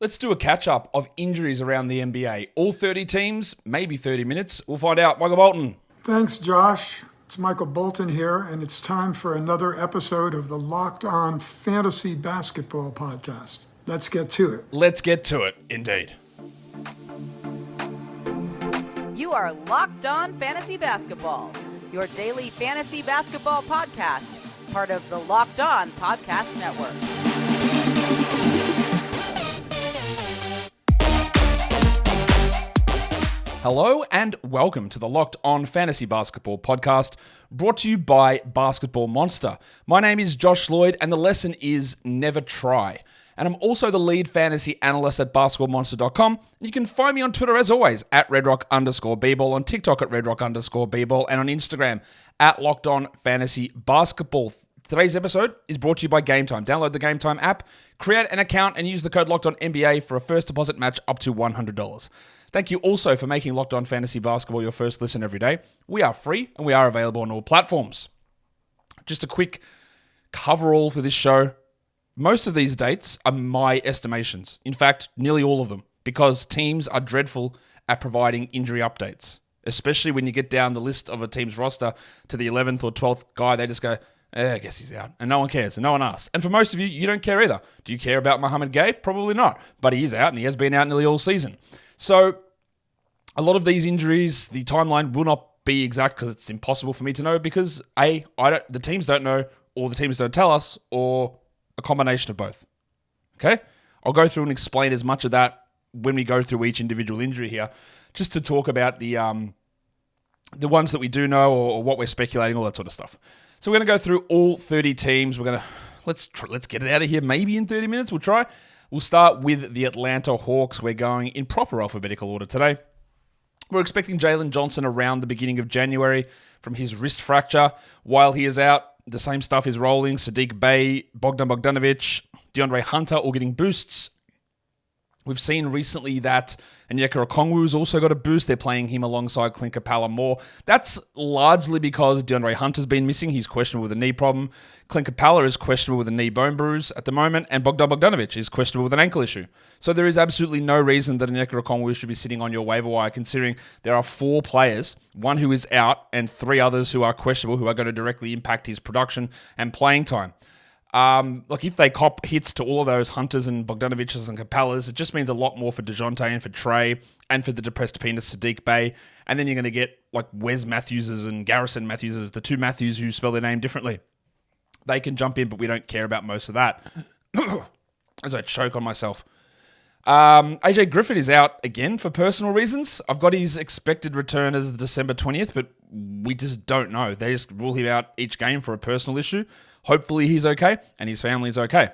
Let's do a catch-up of injuries around the NBA. All 30 teams, maybe 30 minutes. We'll find out. Michael Bolton. Thanks, Josh. It's Michael Bolton here, and it's time for another episode of the Locked On Fantasy Basketball Podcast. Let's get to it. Let's get to it, indeed. You are Locked On Fantasy Basketball, your daily fantasy basketball podcast, part of the Locked On Podcast Network. Hello and welcome to the Locked On Fantasy Basketball Podcast, brought to you by Basketball Monster. My name is Josh Lloyd, and the lesson is never try. And I'm also the lead fantasy analyst at basketballmonster.com. You can find me on Twitter, as always, at redrock_bball, on TikTok at redrock_bball, and on Instagram at Locked On Fantasy Basketball. Today's episode is brought to you by Game Time. Download the Game Time app, create an account, and use the code LOCKEDONNBA for a first deposit match up to $100. Thank you also for making Locked On Fantasy Basketball your first listen every day. We are free and we are available on all platforms. Just a quick coverall for this show. Most of these dates are my estimations. In fact, nearly all of them, because teams are dreadful at providing injury updates, especially when you get down the list of a team's roster to the 11th or 12th guy. They just go, I guess he's out. And no one cares, and no one asks. And for most of you, you don't care either. Do you care about Mohamed Gay? Probably not. But he is out, and he has been out nearly all season. So a lot of these injuries, the timeline will not be exact because it's impossible for me to know because the teams don't know, or the teams don't tell us, or a combination of both. Okay? I'll go through and explain as much of that when we go through each individual injury here, just to talk about the ones that we do know or what we're speculating, all that sort of stuff. So we're going to go through all 30 teams. We're going to let's get it out of here maybe in 30 minutes. We'll try. We'll start with the Atlanta Hawks. We're going in proper alphabetical order today. We're expecting Jalen Johnson around the beginning of January from his wrist fracture. While he is out, the same stuff is rolling. Saddiq Bey, Bogdan Bogdanovic, DeAndre Hunter all getting boosts. We've seen recently that Onyeka Okongwu's also got a boost. They're playing him alongside Clint Capella more. That's largely because DeAndre Hunter's been missing. He's questionable with a knee problem. Clint Capella is questionable with a knee bone bruise at the moment. And Bogdan Bogdanovic is questionable with an ankle issue. So there is absolutely no reason that Onyeka Okongwu should be sitting on your waiver wire, considering there are 4 players, one who is out and 3 others who are questionable, who are going to directly impact his production and playing time. If they cop hits to all of those Hunters and Bogdanovic's and Capellas, it just means a lot more for DeJounte and for Trey and for the depressed penis Saddiq Bey. And then you're going to get like Wes Matthews's and Garrison Matthews's, the 2 Matthews who spell their name differently. They can jump in, but we don't care about most of that. As I choke on myself. AJ Griffin is out again for personal reasons. I've got his expected return as December 20th, but we just don't know. They just rule him out each game for a personal issue. Hopefully he's okay and his family is okay.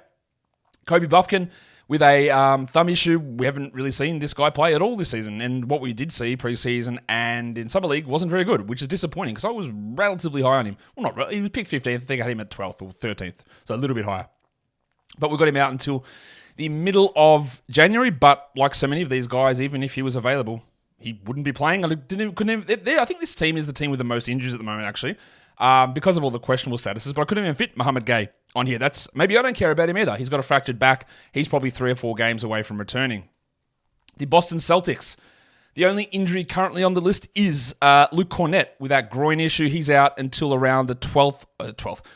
Kobe Buffkin with a thumb issue. We haven't really seen this guy play at all this season. And what we did see preseason and in Summer League wasn't very good, which is disappointing because I was relatively high on him. Well, not really. He was picked 15th. I think I had him at 12th or 13th. So a little bit higher. But we got him out until the middle of January. But like so many of these guys, even if he was available, he wouldn't be playing. I think this team is the team with the most injuries at the moment, actually. Because of all the questionable statuses, but I couldn't even fit Mohamed Gay on here. Maybe I don't care about him either. He's got a fractured back. He's probably 3 or 4 games away from returning. The Boston Celtics. The only injury currently on the list is Luke Cornett with that groin issue. He's out until around the 12th of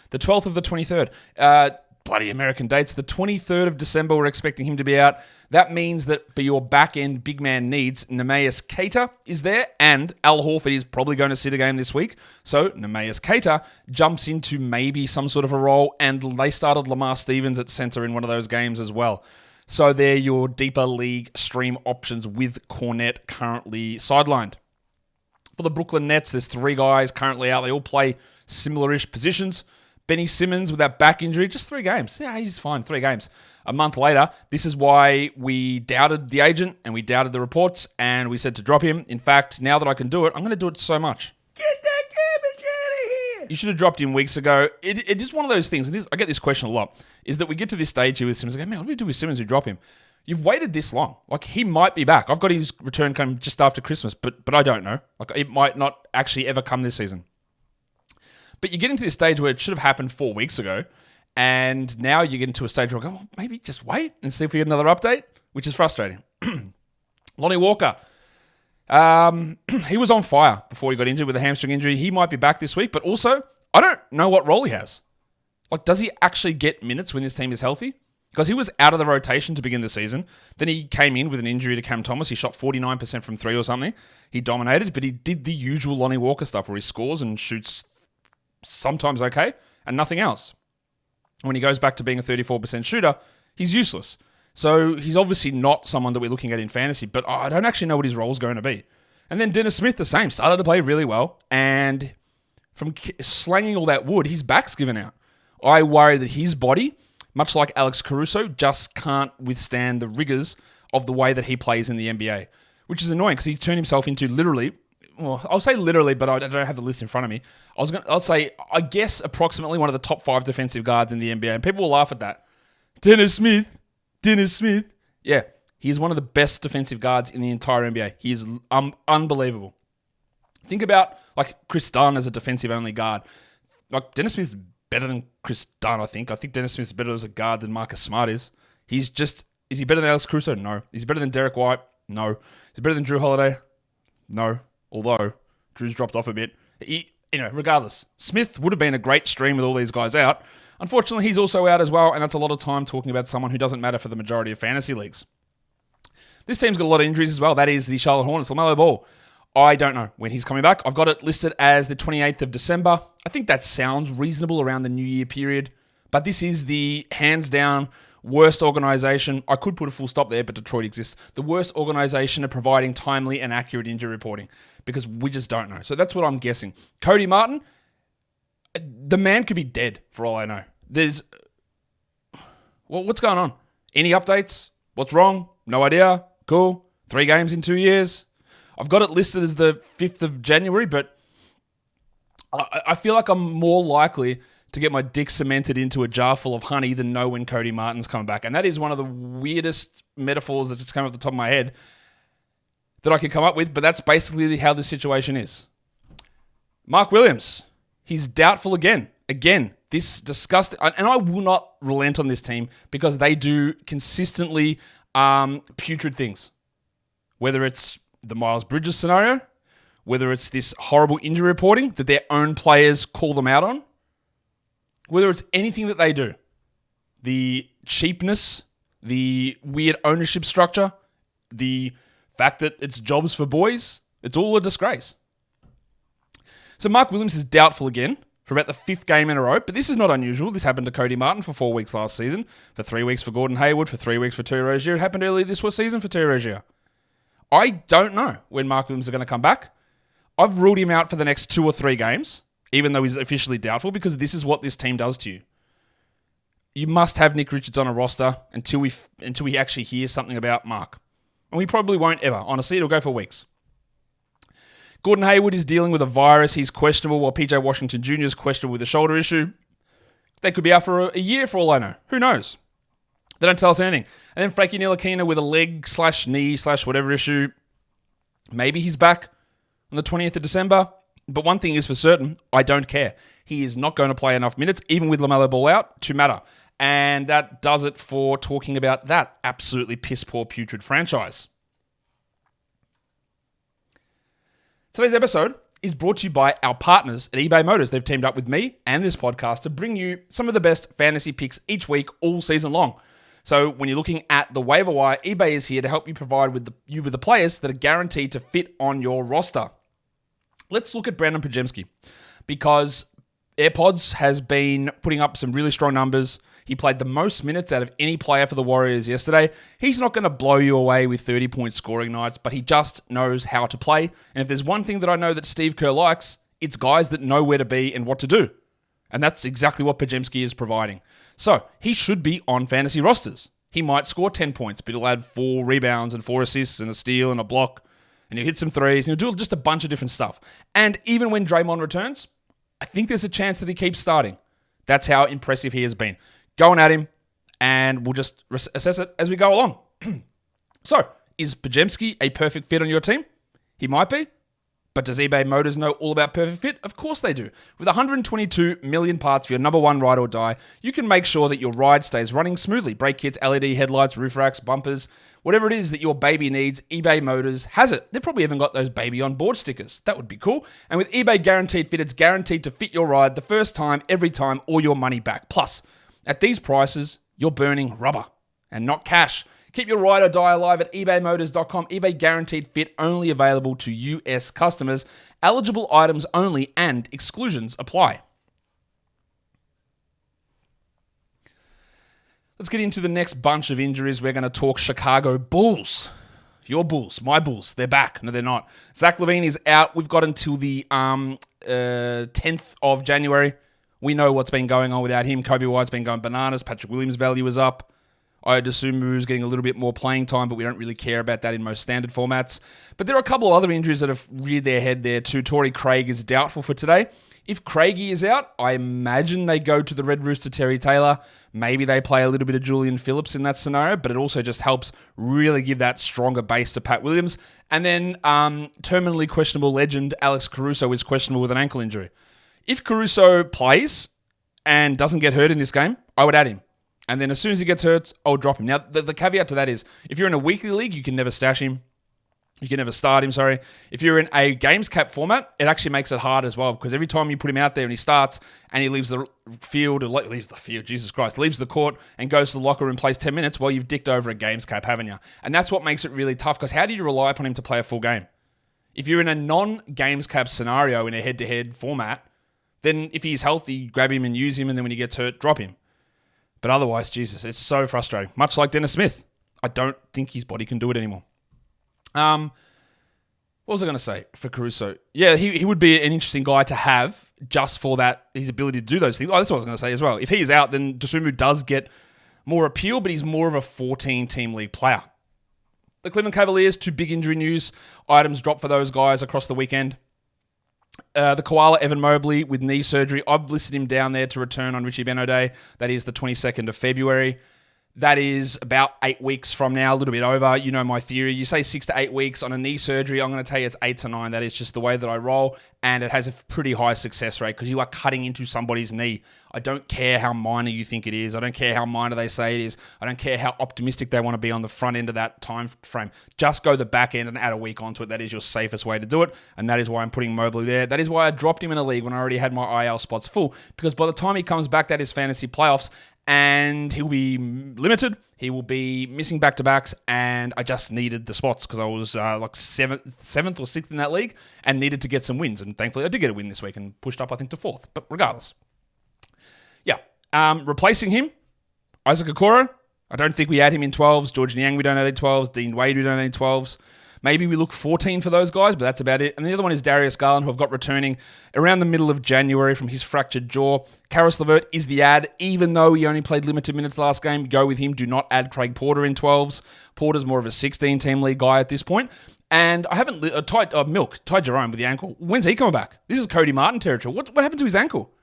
the 23rd. Bloody American dates. The 23rd of December, we're expecting him to be out. That means that for your back-end big man needs, Neemias Queta is there, and Al Horford is probably going to sit a game this week. So Neemias Queta jumps into maybe some sort of a role, and they started Lamar Stevens at center in one of those games as well. So they're your deeper league stream options with Cornett currently sidelined. For the Brooklyn Nets, there's 3 guys currently out. They all play similar-ish positions. Benny Simmons with that back injury, just 3 games. Yeah, he's fine, 3 games. A month later, this is why we doubted the agent and we doubted the reports and we said to drop him. In fact, now that I can do it, I'm going to do it so much. Get that garbage out of here! You should have dropped him weeks ago. It is one of those things, and I get this question a lot, is that we get to this stage here with Simmons. I go, man, what do we do with Simmons who drop him? You've waited this long. Like, he might be back. I've got his return coming just after Christmas, but I don't know. Like, it might not actually ever come this season. But you're getting to this stage where it should have happened 4 weeks ago, and now you're getting to a stage where I go, well, maybe just wait and see if we get another update. which is frustrating. Lonnie Walker, he was on fire before he got injured with a hamstring injury. He might be back this week, but also, I don't know what role he has. Like, does he actually get minutes when this team is healthy? Because he was out of the rotation to begin the season. Then he came in with an injury to Cam Thomas. He shot 49% from 3 or something. He dominated, but he did the usual Lonnie Walker stuff where he scores and shoots sometimes okay and nothing else. When he goes back to being a 34% shooter, he's useless. So he's obviously not someone that we're looking at in fantasy, but I don't actually know what his role is going to be. And then Dennis Smith, the same, started to play really well. And from slanging all that wood, his back's given out. I worry that his body, much like Alex Caruso, just can't withstand the rigors of the way that he plays in the NBA, which is annoying because he's turned himself into literally, well, I'll say literally, but I don't have the list in front of me. I'll say, I guess, approximately one of the top 5 defensive guards in the NBA, and people will laugh at that. Dennis Smith. Yeah, he's one of the best defensive guards in the entire NBA. He is unbelievable. Think about like Chris Dunn as a defensive-only guard. Like Dennis Smith's better than Chris Dunn, I think. I think Dennis Smith's better as a guard than Marcus Smart is. Is he better than Alex Caruso? No. Is he better than Derek White? No. Is he better than Drew Holiday? No. Although, Drew's dropped off a bit. Regardless, Smith would have been a great stream with all these guys out. Unfortunately, he's also out as well, and that's a lot of time talking about someone who doesn't matter for the majority of fantasy leagues. This team's got a lot of injuries as well. That is the Charlotte Hornets, LaMelo Ball. I don't know when he's coming back. I've got it listed as the 28th of December. I think that sounds reasonable around the New Year period. But this is the hands down worst organization. I could put a full stop there, but Detroit exists. The worst organization at providing timely and accurate injury reporting because we just don't know. So that's what I'm guessing. Cody Martin, the man could be dead for all I know. What's going on? Any updates? What's wrong? No idea. Cool. 3 games in 2 years. I've got it listed as the 5th of January, but I feel like I'm more likely to get my dick cemented into a jar full of honey than know when Cody Martin's coming back. And that is one of the weirdest metaphors that just came off the top of my head that I could come up with, but that's basically how this situation is. Mark Williams, he's doubtful again. Again, this disgusting... And I will not relent on this team because they do consistently putrid things. Whether it's the Miles Bridges scenario, whether it's this horrible injury reporting that their own players call them out on, whether it's anything that they do, the cheapness, the weird ownership structure, the fact that it's jobs for boys, it's all a disgrace. So Mark Williams is doubtful again for about the 5th game in a row, but this is not unusual. This happened to Cody Martin for 4 weeks last season, for 3 weeks for Gordon Hayward, for 3 weeks for Terry Rozier. It happened earlier this season for Terry Rozier. I don't know when Mark Williams is going to come back. I've ruled him out for the next 2 or 3 games, even though he's officially doubtful, because this is what this team does to you. You must have Nick Richards on a roster until we actually hear something about Mark. And we probably won't ever. Honestly, it'll go for weeks. Gordon Hayward is dealing with a virus. He's questionable, while PJ Washington Jr. is questionable with a shoulder issue. They could be out for a year for all I know. Who knows? They don't tell us anything. And then Frankie Ntilikina with a leg/knee/whatever issue. Maybe he's back on the 20th of December. But one thing is for certain, I don't care. He is not going to play enough minutes, even with LaMelo Ball out, to matter. And that does it for talking about that absolutely piss-poor, putrid franchise. Today's episode is brought to you by our partners at eBay Motors. They've teamed up with me and this podcast to bring you some of the best fantasy picks each week, all season long. So when you're looking at the waiver wire, eBay is here to help you provide you with the players that are guaranteed to fit on your roster. Let's look at Brandon Podziemski, because AirPods has been putting up some really strong numbers. He played the most minutes out of any player for the Warriors yesterday. He's not going to blow you away with 30-point scoring nights, but he just knows how to play. And if there's one thing that I know that Steve Kerr likes, it's guys that know where to be and what to do. And that's exactly what Podziemski is providing. So he should be on fantasy rosters. He might score 10 points, but he'll add 4 rebounds and 4 assists and a steal and a block. And he'll hit some threes. And he'll do just a bunch of different stuff. And even when Draymond returns, I think there's a chance that he keeps starting. That's how impressive he has been. Going at him, and we'll just assess it as we go along. So, is Podziemski a perfect fit on your team? He might be. But does eBay Motors know all about Perfect Fit? Of course they do. With 122 million parts for your number one ride or die, you can make sure that your ride stays running smoothly. Brake kits, LED headlights, roof racks, bumpers, whatever it is that your baby needs, eBay Motors has it. They've probably even got those baby on board stickers. That would be cool. And with eBay Guaranteed Fit, it's guaranteed to fit your ride the first time, every time, or your money back. Plus, at these prices, you're burning rubber and not cash. Keep your ride or die alive at ebaymotors.com. eBay Guaranteed Fit, only available to US customers. Eligible items only and exclusions apply. Let's get into the next bunch of injuries. We're going to talk Chicago Bulls. Your Bulls, my Bulls, they're back. No, they're not. Zach LaVine is out. We've got until the 10th of January. We know what's been going on without him. Kobe White's been going bananas. Patrick Williams' value is up. Ayodosunmu's getting a little bit more playing time, but we don't really care about that in most standard formats. But there are a couple of other injuries that have reared their head there too. Torrey Craig is doubtful for today. If Craigie is out, I imagine they go to the Red Rooster Terry Taylor. Maybe they play a little bit of Julian Phillips in that scenario, but it also just helps really give that stronger base to Pat Williams. And then terminally questionable legend Alex Caruso is questionable with an ankle injury. If Caruso plays and doesn't get hurt in this game, I would add him. And then as soon as he gets hurt, I'll drop him. Now, the caveat to that is, if you're in a weekly league, you can never stash him. You can never start him, sorry. If you're in a games cap format, it actually makes it hard as well, because every time you put him out there and he starts and he leaves the court and goes to the locker room, plays 10 minutes, well, you've dicked over a games cap, haven't you? And that's what makes it really tough, because how do you rely upon him to play a full game? If you're in a non-games cap scenario in a head-to-head format, then if he's healthy, grab him and use him, and then when he gets hurt, drop him. But otherwise, Jesus, it's so frustrating. Much like Dennis Smith. I don't think his body can do it anymore. What was I going to say for Caruso? Yeah, he would be an interesting guy to have just for that, his ability to do those things. Oh, that's what I was going to say as well. If he is out, then Dosunmu does get more appeal, but he's more of a 14-team league player. The Cleveland Cavaliers, 2 big injury news items dropped for those guys across the weekend. The Koala, Evan Mobley, with knee surgery. I've listed him down there to return on Richie Beno Day. That is the 22nd of February. That is about 8 weeks from now, a little bit over. You know my theory. You say 6 to 8 weeks on a knee surgery. I'm going to tell you it's 8 to 9. That is just the way that I roll. And it has a pretty high success rate because you are cutting into somebody's knee. I don't care how minor you think it is. I don't care how minor they say it is. I don't care how optimistic they want to be on the front end of that time frame. Just go the back end and add a week onto it. That is your safest way to do it. And that is why I'm putting Mobley there. That is why I dropped him in a league when I already had my IL spots full. Because by the time he comes back, that is fantasy playoffs. And he'll be limited. He will be missing back-to-backs, and I just needed the spots because I was like seventh or 6th in that league and needed to get some wins. And thankfully, I did get a win this week and pushed up, I think, to 4th. But regardless, yeah. Replacing him, Isaac Okoro. I don't think we add him in 12s. George Niang, we don't add in 12s. Dean Wade, we don't add in 12s. Maybe we look 14 for those guys, but that's about it. And the other one is Darius Garland, who I've got returning around the middle of January from his fractured jaw. Karis LeVert is the ad, even though he only played limited minutes last game. Go with him. Do not add Craig Porter in 12s. Porter's more of a 16-team league guy at this point. And I haven't Ty Jerome with the ankle. When's he coming back? This is Cody Martin territory. What happened to his ankle?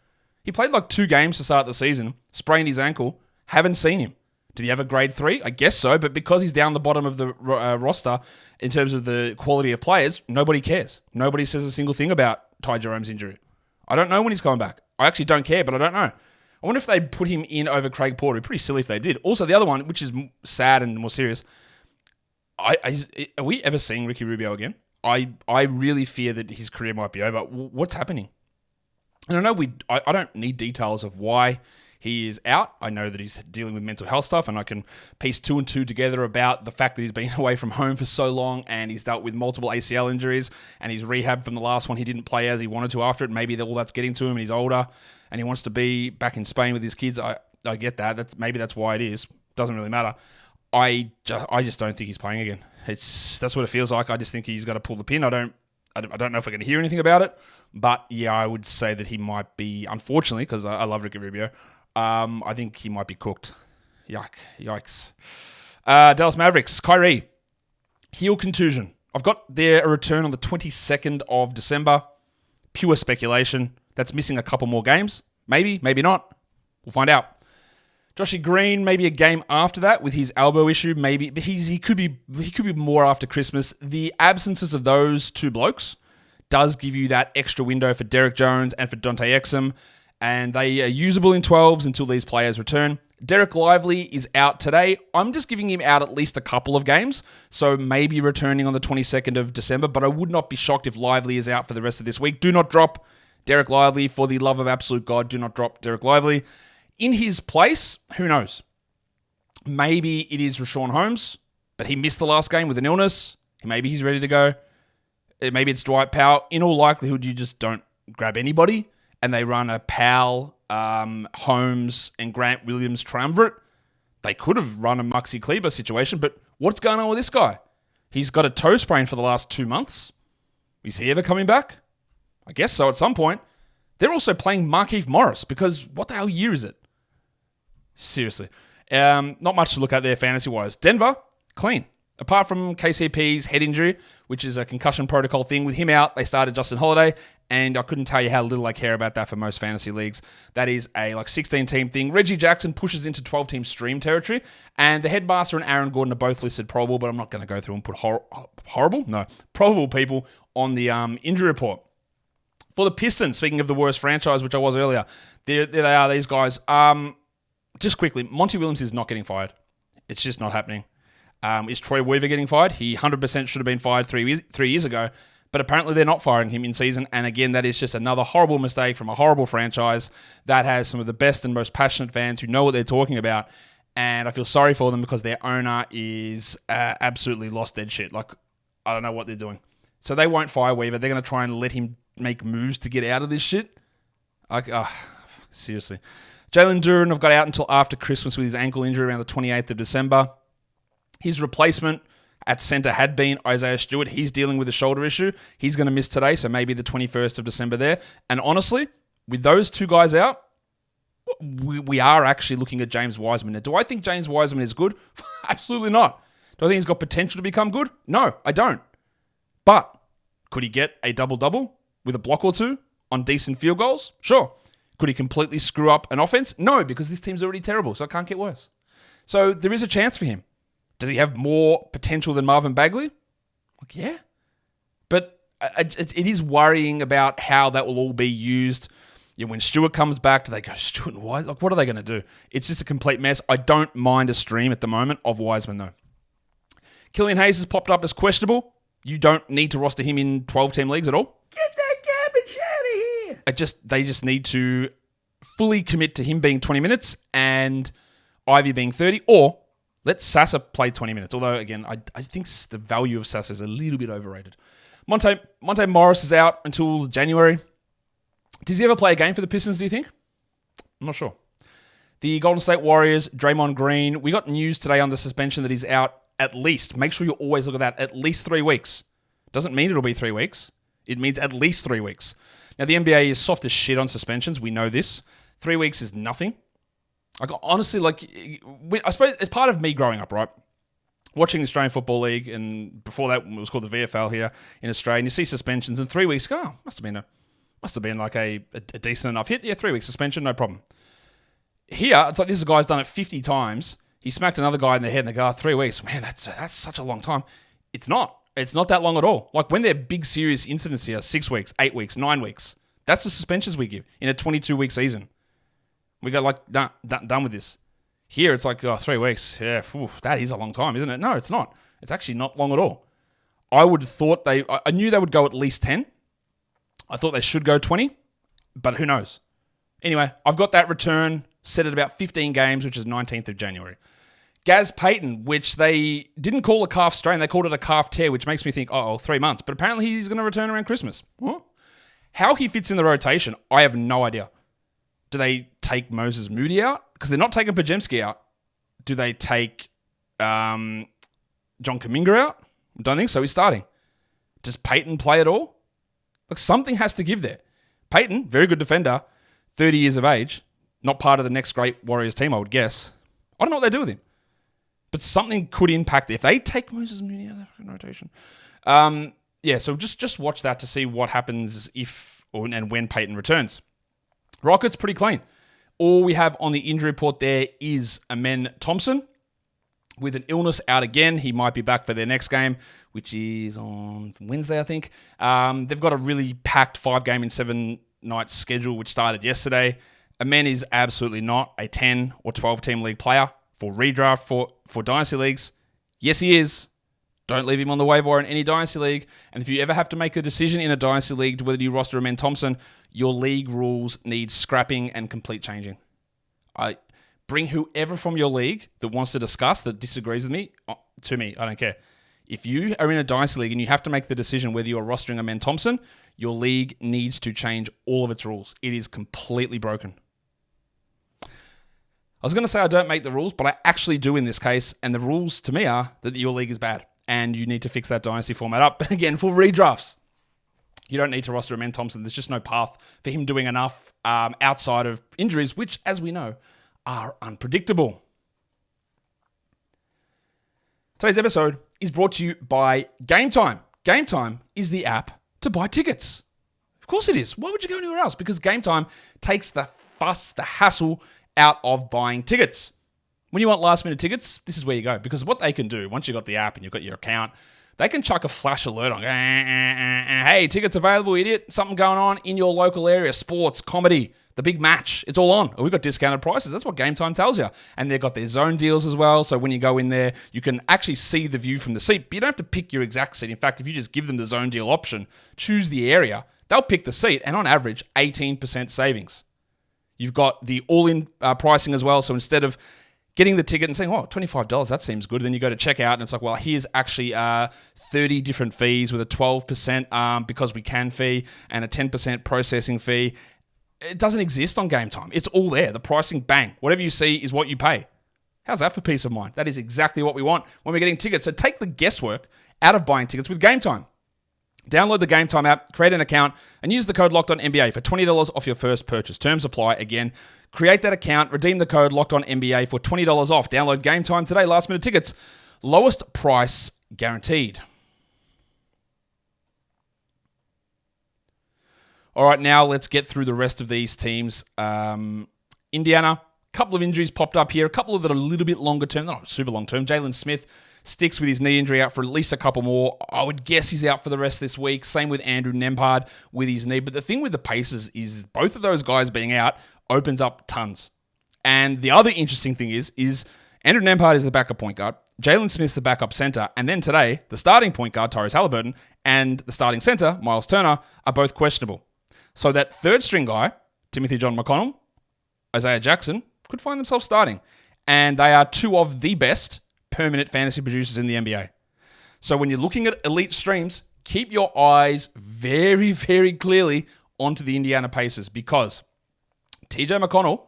He played like 2 games to start the season, sprained his ankle, haven't seen him. Did he have a grade 3? I guess so, but because he's down the bottom of the roster in terms of the quality of players, nobody cares. Nobody says a single thing about Ty Jerome's injury. I don't know when he's coming back. I actually don't care, but I don't know. I wonder if they put him in over Craig Porter. It'd be pretty silly if they did. Also, the other one, which is sad and more serious, are we ever seeing Ricky Rubio again? I really fear that his career might be over. What's happening? And I know I don't need details of why he is out. I know that he's dealing with mental health stuff, and I can piece 2 and 2 together about the fact that he's been away from home for so long, and he's dealt with multiple ACL injuries, and he's rehabbed from the last one. He didn't play as he wanted to after it. Maybe all that's getting to him, and he's older, and he wants to be back in Spain with his kids. I get that. Maybe that's why it is. Doesn't really matter. I just don't think he's playing again. That's what it feels like. I just think he's got to pull the pin. I don't know if we're going to hear anything about it, but yeah, I would say that he might be, unfortunately, because I love Ricky Rubio. I think he might be cooked. Yikes. Dallas Mavericks, Kyrie, heel contusion. I've got there a return on the 22nd of December. Pure speculation. That's missing a couple more games. Maybe not. We'll find out. Joshy Green, maybe a game after that with his elbow issue. Maybe, but he could be more after Christmas. The absences of those 2 blokes does give you that extra window for Derek Jones and for Dante Exum, and they are usable in 12s until these players return. Derek Lively is out today. I'm just giving him out at least a couple of games, so maybe returning on the 22nd of December, but I would not be shocked if Lively is out for the rest of this week. Do not drop Derek Lively. For the love of absolute God, do not drop Derek Lively. In his place, who knows? Maybe it is Rashawn Holmes, but he missed the last game with an illness. Maybe he's ready to go. Maybe it's Dwight Powell. In all likelihood, you just don't grab anybody, and they run a Powell, Holmes, and Grant Williams triumvirate. They could have run a Maxi Kleber situation, but what's going on with this guy? He's got a toe sprain for the last 2 months. Is he ever coming back? I guess so at some point. They're also playing Markieff Morris because what the hell year is it? Seriously. Not much to look at there fantasy-wise. Denver, clean. Apart from KCP's head injury, which is a concussion protocol thing, with him out, they started Justin Holiday, and I couldn't tell you how little I care about that for most fantasy leagues. That is a 16-team thing. Reggie Jackson pushes into 12-team stream territory, and the headmaster and Aaron Gordon are both listed probable, but I'm not going to go through and put probable people on the injury report. For the Pistons, speaking of the worst franchise, which I was earlier, there they are, these guys. Just quickly, Monty Williams is not getting fired. It's just not happening. Is Troy Weaver getting fired? He 100% should have been fired 3 years ago, but apparently they're not firing him in season. And again, that is just another horrible mistake from a horrible franchise that has some of the best and most passionate fans who know what they're talking about. And I feel sorry for them because their owner is absolutely lost their shit. Like, I don't know what they're doing. So they won't fire Weaver. They're going to try and let him make moves to get out of this shit. Seriously. Jalen Duren have got out until after Christmas with his ankle injury around the 28th of December. His replacement at center had been Isaiah Stewart. He's dealing with a shoulder issue. He's going to miss today, so maybe the 21st of December there. And honestly, with those two guys out, we are actually looking at James Wiseman. Now, do I think James Wiseman is good? Absolutely not. Do I think he's got potential to become good? No, I don't. But could he get a double-double with a block or two on decent field goals? Sure. Could he completely screw up an offense? No, because this team's already terrible, so it can't get worse. So there is a chance for him. Does he have more potential than Marvin Bagley? Yeah. But it is worrying about how that will all be used. When Stewart comes back, do they go Stewart and Wiseman? What are they going to do? It's just a complete mess. I don't mind a stream at the moment of Wiseman, though. Killian Hayes has popped up as questionable. You don't need to roster him in 12-team leagues at all. Get that garbage out of here! They just need to fully commit to him being 20 minutes and Ivy being 30, or let Sasa play 20 minutes. Although, again, I think the value of Sasa is a little bit overrated. Monte Morris is out until January. Does he ever play a game for the Pistons, do you think? I'm not sure. The Golden State Warriors, Draymond Green. We got news today on the suspension that he's out at least. Make sure you always look at that. At least 3 weeks. Doesn't mean it'll be 3 weeks. It means at least 3 weeks. Now, the NBA is soft as shit on suspensions. We know this. 3 weeks is nothing. Honestly, I suppose it's part of me growing up, right? Watching the Australian Football League, and before that, it was called the VFL here in Australia, and you see suspensions, and 3 weeks, must have been like a decent enough hit. Yeah, 3 weeks suspension, no problem. Here, it's like this guy's done it 50 times. He smacked another guy in the head, and they go, 3 weeks. Man, that's such a long time. It's not. It's not that long at all. Like when they're big, serious incidents here, 6 weeks, 8 weeks, 9 weeks. That's the suspensions we give in a 22-week season. We go done with this. Here, it's like, 3 weeks. Yeah, that is a long time, isn't it? No, it's not. It's actually not long at all. I would have thought I knew they would go at least 10. I thought they should go 20, but who knows? Anyway, I've got that return set at about 15 games, which is 19th of January. Gaz Payton, which they didn't call a calf strain, they called it a calf tear, which makes me think, 3 months. But apparently he's going to return around Christmas. What? How he fits in the rotation, I have no idea. Do they take Moses Moody out? Because they're not taking Pajemski out. Do they take John Kuminga out? I don't think so. He's starting. Does Payton play at all? Like, something has to give there. Payton, very good defender, 30 years of age, not part of the next great Warriors team, I would guess. I don't know what they do with him. But something could impact it. If they take Moses Moody out of the rotation. So just watch that to see what happens if and when Payton returns. Rockets, pretty clean. All we have on the injury report there is Amen Thompson. with an illness out again. He might be back for their next game, which is on Wednesday, I think. They've got a really packed 5-game and 7-night schedule, which started yesterday. Amen is absolutely not a 10 or 12-team league player for redraft for Dynasty Leagues. Yes, he is. Don't leave him on the waiver in any Dynasty League. And if you ever have to make a decision in a Dynasty League to whether you roster Amen Thompson, your league rules need scrapping and complete changing. Bring whoever from your league that wants to discuss, that disagrees with me, to me. I don't care. If you are in a Dynasty League and you have to make the decision whether you're rostering Amen Thompson, your league needs to change all of its rules. It is completely broken. I was going to say I don't make the rules, but I actually do in this case. And the rules to me are that your league is bad and you need to fix that Dynasty format up. But again, for redrafts, you don't need to roster Amen Thompson. There's just no path for him doing enough outside of injuries, which, as we know, are unpredictable. Today's episode is brought to you by Game Time. Game Time is the app to buy tickets. Of course it is. Why would you go anywhere else? Because Game Time takes the fuss, the hassle out of buying tickets. When you want last minute tickets, this is where you go. Because what they can do, once you've got the app and you've got your account, they can chuck a flash alert on. Hey, tickets available, idiot. Something going on in your local area. Sports, comedy, the big match. It's all on. We've got discounted prices. That's what Game Time tells you. And they've got their zone deals as well. So when you go in there, you can actually see the view from the seat. But you don't have to pick your exact seat. In fact, if you just give them the zone deal option, choose the area, they'll pick the seat. And on average, 18% savings. You've got the all-in pricing as well. So instead of getting the ticket and saying, oh, $25, that seems good. Then you go to checkout and it's like, well, here's actually 30 different fees with a 12% because we can fee and a 10% processing fee. It doesn't exist on Game Time. It's all there. The pricing, bang. Whatever you see is what you pay. How's that for peace of mind? That is exactly what we want when we're getting tickets. So take the guesswork out of buying tickets with Game Time. Download the Game Time app, create an account, and use the code LOCKEDONNBA for $20 off your first purchase. Terms apply. Again, create that account, redeem the code LOCKEDONNBA for $20 off. Download Game Time today. Last minute tickets. Lowest price guaranteed. All right, now let's get through the rest of these teams. Indiana, a couple of injuries popped up here. A couple of that are a little bit longer term. They're not super long term. Jalen Smith sticks with his knee injury out for at least a couple more. I would guess he's out for the rest of this week. Same with Andrew Nembhard with his knee. But the thing with the Pacers is both of those guys being out opens up tons. And the other interesting thing is Andrew Nembhard is the backup point guard. Jalen Smith's the backup center. And then today, the starting point guard, Tyrese Halliburton, and the starting center, Miles Turner, are both questionable. So that third string guy, Timothy John McConnell, Isaiah Jackson, could find themselves starting. And they are two of the best permanent fantasy producers in the NBA. So when you're looking at elite streams, keep your eyes very, very clearly onto the Indiana Pacers because TJ McConnell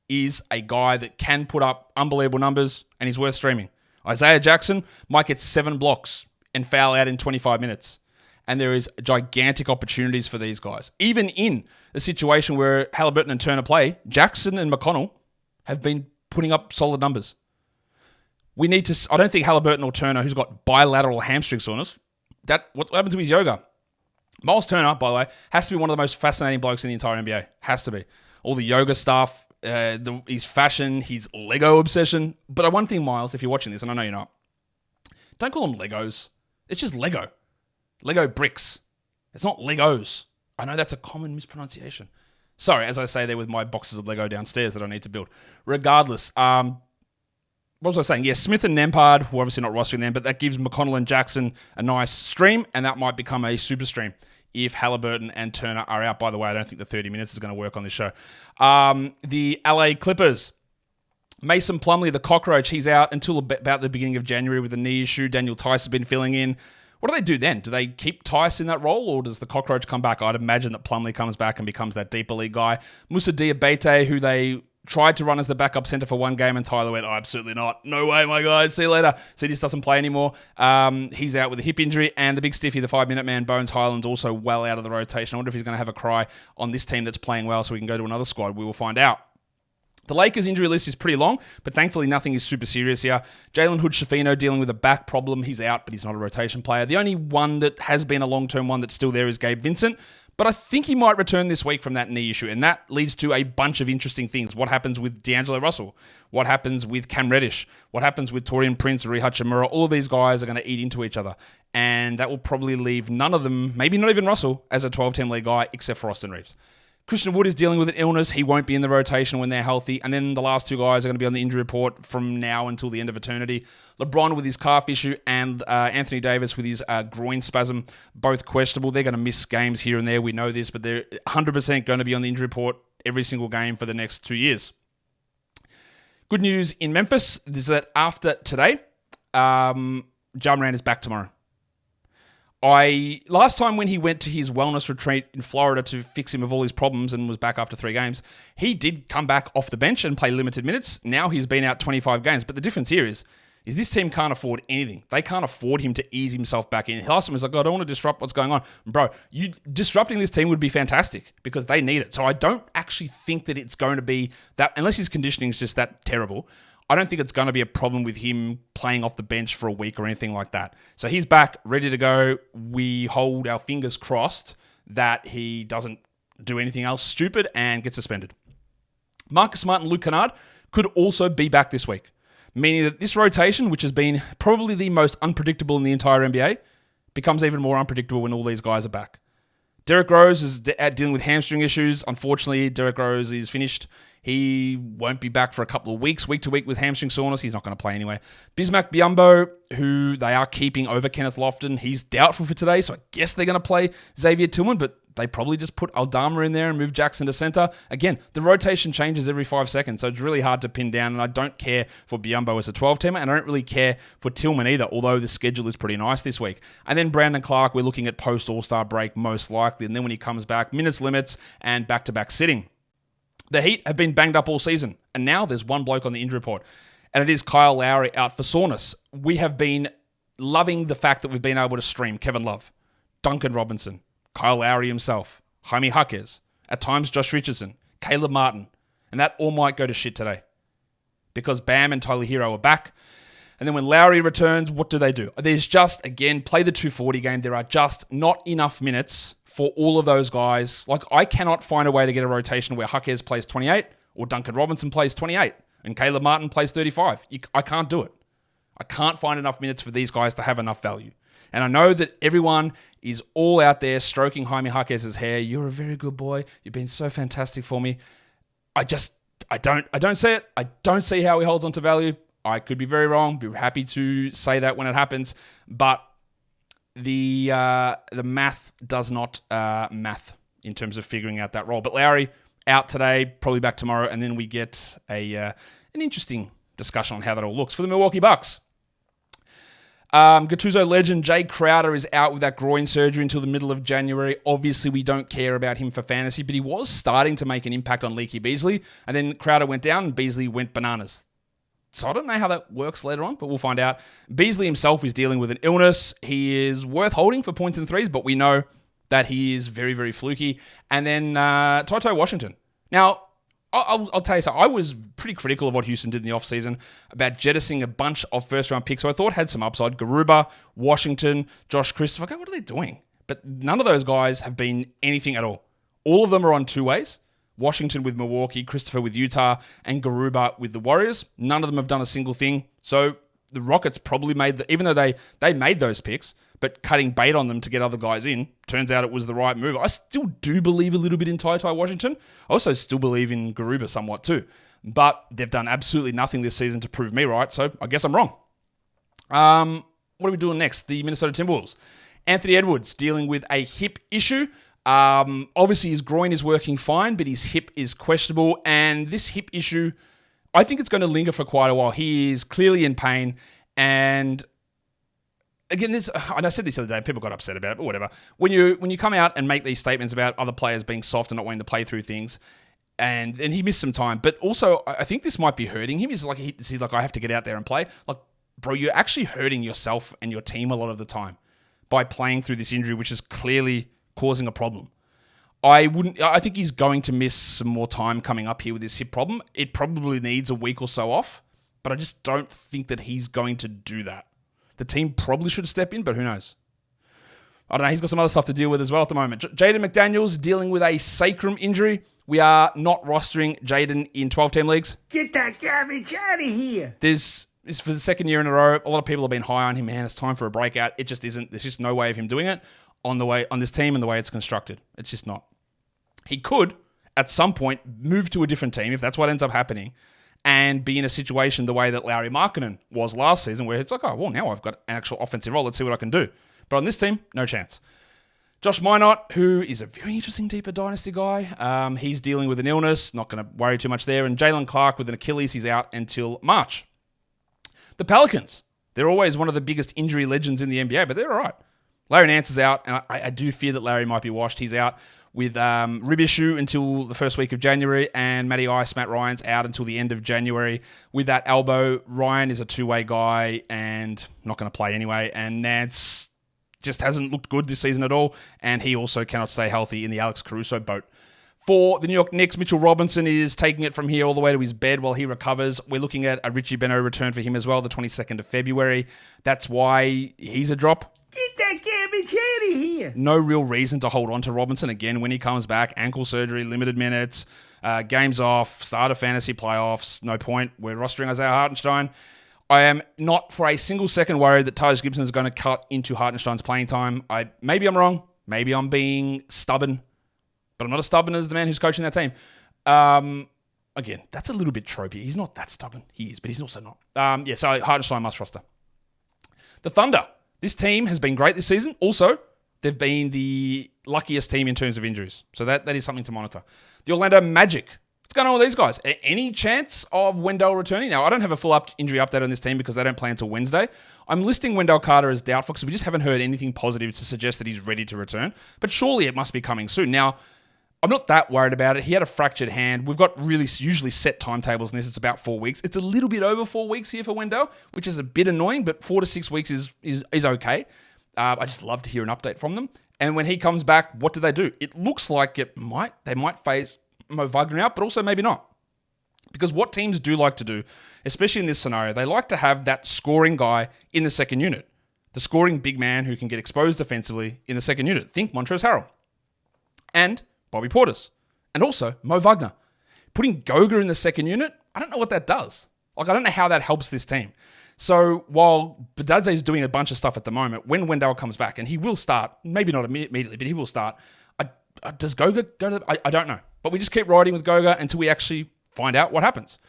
is a guy that can put up unbelievable numbers and he's worth streaming. Isaiah Jackson might get 7 blocks and foul out in 25 minutes. And there is gigantic opportunities for these guys. Even in the situation where Halliburton and Turner play, Jackson and McConnell have been putting up solid numbers. We need to... I don't think Halliburton or Turner, who's got bilateral hamstring soreness, what happens to his yoga? Miles Turner, by the way, has to be one of the most fascinating blokes in the entire NBA. Has to be. All the yoga stuff, his fashion, his Lego obsession. But one thing, Miles, if you're watching this, and I know you're not, don't call them Legos. It's just Lego. Lego bricks. It's not Legos. I know that's a common mispronunciation. Sorry, as I say there with my boxes of Lego downstairs that I need to build. Regardless, what was I saying? Yeah, Smith and Nembhard, we're obviously not rostering them, but that gives McConnell and Jackson a nice stream, and that might become a super stream if Halliburton and Turner are out. By the way, I don't think the 30 minutes is going to work on this show. The LA Clippers. Mason Plumlee, the cockroach, he's out until about the beginning of January with a knee issue. Daniel Tice has been filling in. What do they do then? Do they keep Tice in that role, or does the cockroach come back? I'd imagine that Plumlee comes back and becomes that deeper league guy. Moussa Diabate, who they tried to run as the backup center for one game, and Tyler went, absolutely not. No way, my guys. See you later. So he just doesn't play anymore. He's out with a hip injury, and the big stiffy, the 5-minute man, Bones Highland's also well out of the rotation. I wonder if he's going to have a cry on this team that's playing well so we can go to another squad. We will find out. The Lakers' injury list is pretty long, but thankfully nothing is super serious here. Jalen Hood-Schifino dealing with a back problem. He's out, but he's not a rotation player. The only one that has been a long-term one that's still there is Gabe Vincent, But I think he might return this week from that knee issue, and that leads to a bunch of interesting things. What happens with D'Angelo Russell? What happens with Cam Reddish? What happens with Torian Prince, Rui Hachimura? All of these guys are going to eat into each other, and that will probably leave none of them, maybe not even Russell, as a 12-team league guy, except for Austin Reeves. Christian Wood is dealing with an illness. He won't be in the rotation when they're healthy. And then the last two guys are going to be on the injury report from now until the end of eternity. LeBron with his calf issue and Anthony Davis with his groin spasm, both questionable. They're going to miss games here and there. We know this, but they're 100% going to be on the injury report every single game for the next 2 years. Good news in Memphis is that after today, Ja Morant is back tomorrow. Last time when he went to his wellness retreat in Florida to fix him of all his problems and was back after 3 games, he did come back off the bench and play limited minutes. Now he's been out 25 games. But the difference here is this team can't afford anything. They can't afford him to ease himself back in. Last time he was like, I don't want to disrupt what's going on. Bro, disrupting this team would be fantastic because they need it. So I don't actually think that it's going to be that, unless his conditioning is just that terrible, I don't think it's going to be a problem with him playing off the bench for a week or anything like that. So he's back, ready to go. We hold our fingers crossed that he doesn't do anything else stupid and get suspended. Marcus Smart and Luke Kennard could also be back this week, meaning that this rotation, which has been probably the most unpredictable in the entire NBA, becomes even more unpredictable when all these guys are back. Derrick Rose is dealing with hamstring issues. Unfortunately, Derrick Rose is finished. He won't be back for a couple of weeks, week to week with hamstring soreness. He's not going to play anyway. Bismack Biyombo, who they are keeping over Kenneth Lofton, he's doubtful for today, so I guess they're going to play Xavier Tillman, but they probably just put Aldama in there and move Jackson to center. Again, the rotation changes every 5 seconds, so it's really hard to pin down, and I don't care for Biyombo as a 12-teamer, and I don't really care for Tillman either, although the schedule is pretty nice this week. And then Brandon Clark, we're looking at post-All-Star break most likely, and then when he comes back, minutes limits and back-to-back sitting. The Heat have been banged up all season, and now there's one bloke on the injury report, and it is Kyle Lowry out for soreness. We have been loving the fact that we've been able to stream Kevin Love, Duncan Robinson, Kyle Lowry himself, Jaime Jaquez, at times Josh Richardson, Caleb Martin, and that all might go to shit today because Bam and Tyler Hero are back. And then when Lowry returns, what do? There's just, again, play the 240 game. There are just not enough minutes for all of those guys. Like, I cannot find a way to get a rotation where Jaquez plays 28 or Duncan Robinson plays 28 and Caleb Martin plays 35. I can't do it. I can't find enough minutes for these guys to have enough value. And I know that everyone is all out there stroking Jaime Jaquez's hair. You're a very good boy. You've been so fantastic for me. I don't see it. I don't see how he holds on to value. I could be very wrong. Be happy to say that when it happens. But the math does not math in terms of figuring out that role. But Lowry out today, probably back tomorrow. And then we get an interesting discussion on how that all looks for the Milwaukee Bucks. Gattuso legend Jay Crowder is out with that groin surgery until the middle of January. Obviously, we don't care about him for fantasy, but he was starting to make an impact on Leaky Beasley. And then Crowder went down and Beasley went bananas. So I don't know how that works later on, but we'll find out. Beasley himself is dealing with an illness. He is worth holding for points and threes, but we know that he is very, very fluky. And then Toto Washington. Now, I'll tell you, so I was pretty critical of what Houston did in the offseason about jettisoning a bunch of first-round picks who I thought had some upside. Garuba, Washington, Josh Christopher. Okay, what are they doing? But none of those guys have been anything at all. All of them are on two ways. Washington with Milwaukee, Christopher with Utah, and Garuba with the Warriors. None of them have done a single thing. So the Rockets probably made, even though they made those picks, but cutting bait on them to get other guys in, turns out it was the right move. I still do believe a little bit in Ty Washington. I also still believe in Garuba somewhat too. But they've done absolutely nothing this season to prove me right, so I guess I'm wrong. What are we doing next? The Minnesota Timberwolves. Anthony Edwards dealing with a hip issue. Obviously, his groin is working fine, but his hip is questionable. And this hip issue, I think it's going to linger for quite a while. He is clearly in pain. And again, and I said this the other day, people got upset about it, but whatever. When you come out and make these statements about other players being soft and not wanting to play through things, and he missed some time, but also I think this might be hurting him. He's like, I have to get out there and play. Like, bro, you're actually hurting yourself and your team a lot of the time by playing through this injury, which is clearly causing a problem. I think he's going to miss some more time coming up here with this hip problem. It probably needs a week or so off, but I just don't think that he's going to do that. The team probably should step in, but who knows? I don't know, he's got some other stuff to deal with as well at the moment. Jaden McDaniels dealing with a sacrum injury. We are not rostering Jaden in 12-team leagues. Get that garbage out of here. This is for the second year in a row. A lot of people have been high on him. Man, it's time for a breakout. It just isn't. There's just no way of him doing it on this team and the way it's constructed. It's just not. He could, at some point, move to a different team if that's what ends up happening and be in a situation the way that Lauri Markkanen was last season where it's like, oh, well, now I've got an actual offensive role. Let's see what I can do. But on this team, no chance. Josh Minot, who is a very interesting deeper dynasty guy. He's dealing with an illness. Not going to worry too much there. And Jalen Clark with an Achilles. He's out until March. The Pelicans. They're always one of the biggest injury legends in the NBA, but they're all right. Larry Nance is out, and I do fear that Larry might be washed. He's out with rib issue until the first week of January, and Matty Ice, Matt Ryan's out until the end of January with that elbow. Ryan is a two-way guy and not going to play anyway, and Nance just hasn't looked good this season at all, and he also cannot stay healthy in the Alex Caruso boat. For the New York Knicks, Mitchell Robinson is taking it from here all the way to his bed while he recovers. We're looking at a Richie Beno return for him as well, the 22nd of February. That's why he's a drop. Get that garbage out of here. No real reason to hold on to Robinson again when he comes back. Ankle surgery, limited minutes, games off, start of fantasy playoffs. No point. We're rostering Isaiah Hartenstein. I am not for a single second worried that Taj Gibson is going to cut into Hartenstein's playing time. Maybe I'm wrong. Maybe I'm being stubborn. But I'm not as stubborn as the man who's coaching that team. Again, that's a little bit tropey. He's not that stubborn. He is, but he's also not. So Hartenstein must roster. The Thunder. This team has been great this season. Also, they've been the luckiest team in terms of injuries. So that is something to monitor. The Orlando Magic. What's going on with these guys? Any chance of Wendell returning? Now, I don't have a full injury update on this team because they don't play until Wednesday. I'm listing Wendell Carter as doubtful because we just haven't heard anything positive to suggest that he's ready to return. But surely it must be coming soon. Now, I'm not that worried about it. He had a fractured hand. We've got really usually set timetables in this. It's about 4 weeks. It's a little bit over 4 weeks here for Wendell, which is a bit annoying, but 4 to 6 weeks is okay. I just love to hear an update from them. And when he comes back, what do they do? It looks like they might phase Mo Wagner out, but also maybe not. Because what teams do like to do, especially in this scenario, they like to have that scoring guy in the second unit. The scoring big man who can get exposed defensively in the second unit. Think Montrezl Harrell. And Bobby Portis. And also Mo Wagner. Putting Goga in the second unit, I don't know what that does. I don't know how that helps this team. So while Badadze is doing a bunch of stuff at the moment, when Wendell comes back, and he will start, maybe not immediately, but he will start, does Goga go to I don't know. But we just keep riding with Goga until we actually find out what happens.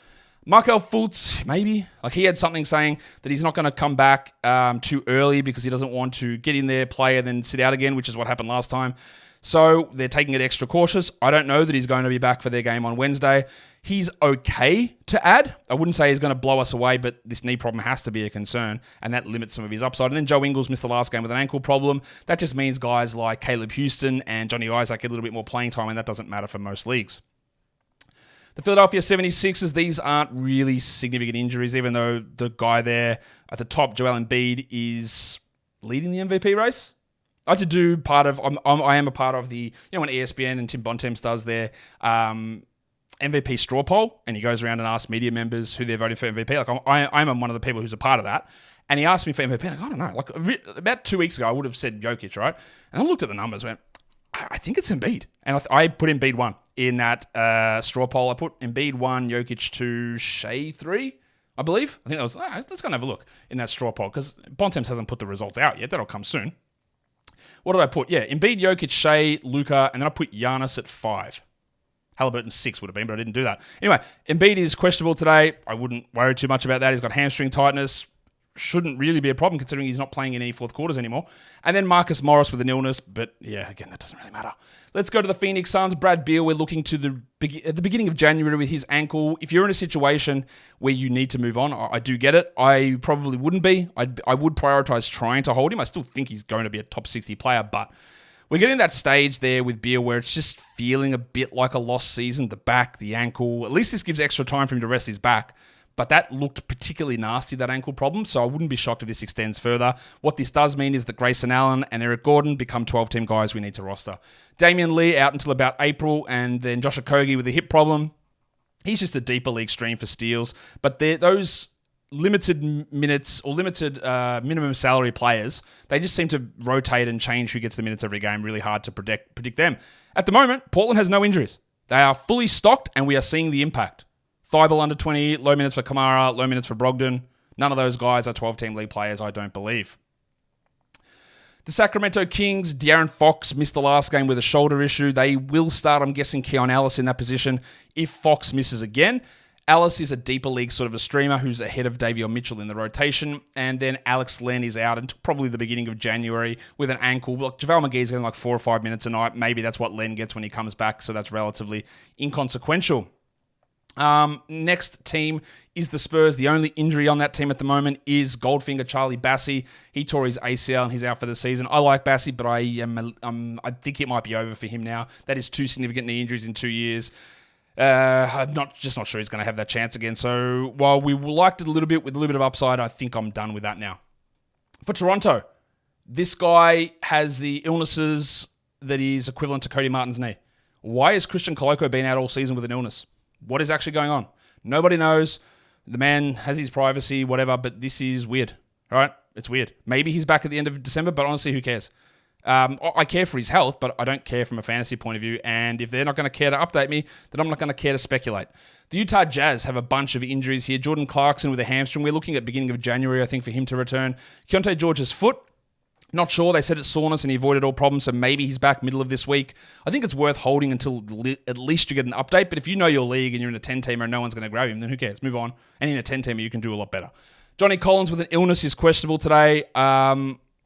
Markel Fultz, maybe. He had something saying that he's not going to come back too early because he doesn't want to get in there, play, and then sit out again, which is what happened last time. So they're taking it extra cautious. I don't know that he's going to be back for their game on Wednesday. He's okay to add. I wouldn't say he's going to blow us away, but this knee problem has to be a concern, and that limits some of his upside. And then Joe Ingles missed the last game with an ankle problem. That just means guys like Caleb Houston and Johnny Isaac get a little bit more playing time, and that doesn't matter for most leagues. The Philadelphia 76ers, these aren't really significant injuries, even though the guy there at the top, Joel Embiid, is leading the MVP race. I had to do part of, I am a part of the, when ESPN and Tim Bontemps does their MVP straw poll, and he goes around and asks media members who they're voting for MVP. I'm one of the people who's a part of that. And he asked me for MVP, and I don't know. About 2 weeks ago, I would have said Jokic, right? And I looked at the numbers and went, I think it's Embiid. And I put Embiid 1 in that straw poll. I put Embiid 1, Jokic 2, Shea 3, I believe. I think that was, let's go and have a look in that straw poll, because Bontemps hasn't put the results out yet. That'll come soon. What did I put? Yeah, Embiid, Jokic, Shea, Luka, and then I put Giannis at 5. Halliburton 6 would have been, but I didn't do that. Anyway, Embiid is questionable today. I wouldn't worry too much about that. He's got hamstring tightness. Shouldn't really be a problem considering he's not playing in any fourth quarters anymore. And then Marcus Morris with an illness, but yeah, again, that doesn't really matter. Let's go to the Phoenix Suns. Brad Beal, we're looking to at the beginning of January with his ankle. If you're in a situation where you need to move on, I do get it. I probably wouldn't be. I would prioritize trying to hold him. I still think he's going to be a top 60 player, but we're getting that stage there with Beal where it's just feeling a bit like a lost season. The back, the ankle. At least this gives extra time for him to rest his back. But that looked particularly nasty, that ankle problem, so I wouldn't be shocked if this extends further. What this does mean is that Grayson Allen and Eric Gordon become 12-team guys we need to roster. Damian Lee out until about April, and then Josh Okogie with a hip problem. He's just a deeper league stream for steals. But those limited minutes or limited minimum salary players, they just seem to rotate and change who gets the minutes every game. Really hard to predict them. At the moment, Portland has no injuries. They are fully stocked, and we are seeing the impact. Thibault under 20, low minutes for Kamara, low minutes for Brogdon. None of those guys are 12-team league players, I don't believe. The Sacramento Kings, De'Aaron Fox missed the last game with a shoulder issue. They will start, I'm guessing, Keon Ellis in that position if Fox misses again. Ellis is a deeper league sort of a streamer who's ahead of Davion Mitchell in the rotation. And then Alex Len is out until probably the beginning of January with an ankle. Look, JaVale McGee's getting like 4 or 5 minutes a night. Maybe that's what Len gets when he comes back, so that's relatively inconsequential. Next team is the Spurs. The only injury on that team at the moment is Goldfinger Charlie Bassey. He tore his ACL and he's out for the season. I like Bassey, but I think it might be over for him now. That is 2 significant knee injuries in 2 years. I'm not sure he's going to have that chance again. So while we liked it a little bit with a little bit of upside, I think I'm done with that now. For Toronto, this guy has the illnesses that is equivalent to Cody Martin's knee. Why has Christian Koloko been out all season with an illness? What is actually going on? Nobody knows. The man has his privacy, whatever, but this is weird. All right? It's weird. Maybe he's back at the end of December, but honestly, who cares? I care for his health, but I don't care from a fantasy point of view. And if they're not going to care to update me, then I'm not going to care to speculate. The Utah Jazz have a bunch of injuries here. Jordan Clarkson with a hamstring. We're looking at beginning of January, I think, for him to return. Keontae George's foot. Not sure. They said it's soreness and he avoided all problems, so maybe he's back middle of this week. I think it's worth holding until at least you get an update. But if you know your league and you're in a 10-teamer and no one's going to grab him, then who cares? Move on. And in a 10-teamer, you can do a lot better. Johnny Collins with an illness is questionable today.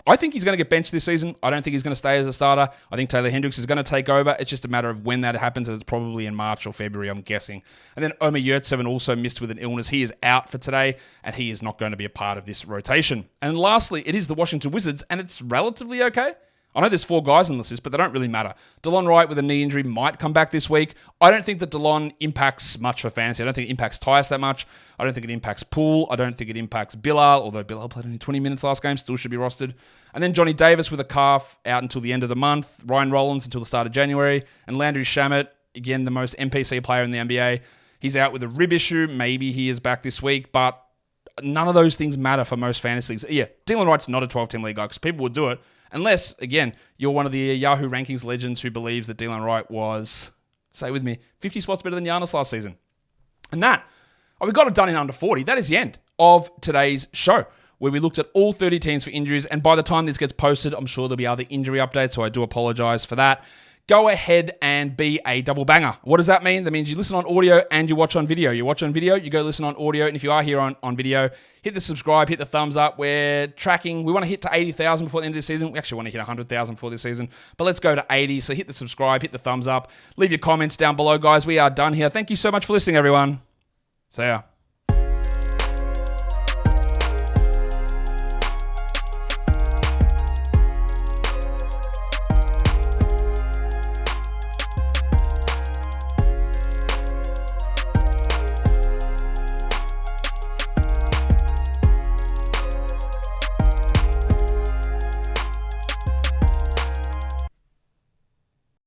I think he's going to get benched this season. I don't think he's going to stay as a starter. I think Taylor Hendricks is going to take over. It's just a matter of when that happens, and it's probably in March or February, I'm guessing. And then Omer Yurtseven also missed with an illness. He is out for today, and he is not going to be a part of this rotation. And lastly, it is the Washington Wizards, and it's relatively okay. I know there's 4 guys on this list, but they don't really matter. DeLon Wright with a knee injury might come back this week. I don't think that DeLon impacts much for fantasy. I don't think it impacts Tyus that much. I don't think it impacts Poole. I don't think it impacts Bilal, although Bilal played only 20 minutes last game, still should be rostered. And then Johnny Davis with a calf out until the end of the month. Ryan Rollins until the start of January. And Landry Shamet, again, the most NPC player in the NBA. He's out with a rib issue. Maybe he is back this week, but none of those things matter for most fantasy leagues. Yeah, Dylan Wright's not a 12-team league guy because people would do it. Unless, again, you're one of the Yahoo Rankings legends who believes that Dylan Wright was, say with me, 50 spots better than Giannis last season. And we got it done in under 40. That is the end of today's show, where we looked at all 30 teams for injuries. And by the time this gets posted, I'm sure there'll be other injury updates, so I do apologize for that. Go ahead and be a double banger. What does that mean? That means you listen on audio and you watch on video. You watch on video, you go listen on audio. And if you are here on video, hit the subscribe, hit the thumbs up. We're tracking. We want to hit to 80,000 before the end of the season. We actually want to hit 100,000 before this season. But let's go to 80. So hit the subscribe, hit the thumbs up. Leave your comments down below, guys. We are done here. Thank you so much for listening, everyone. See ya.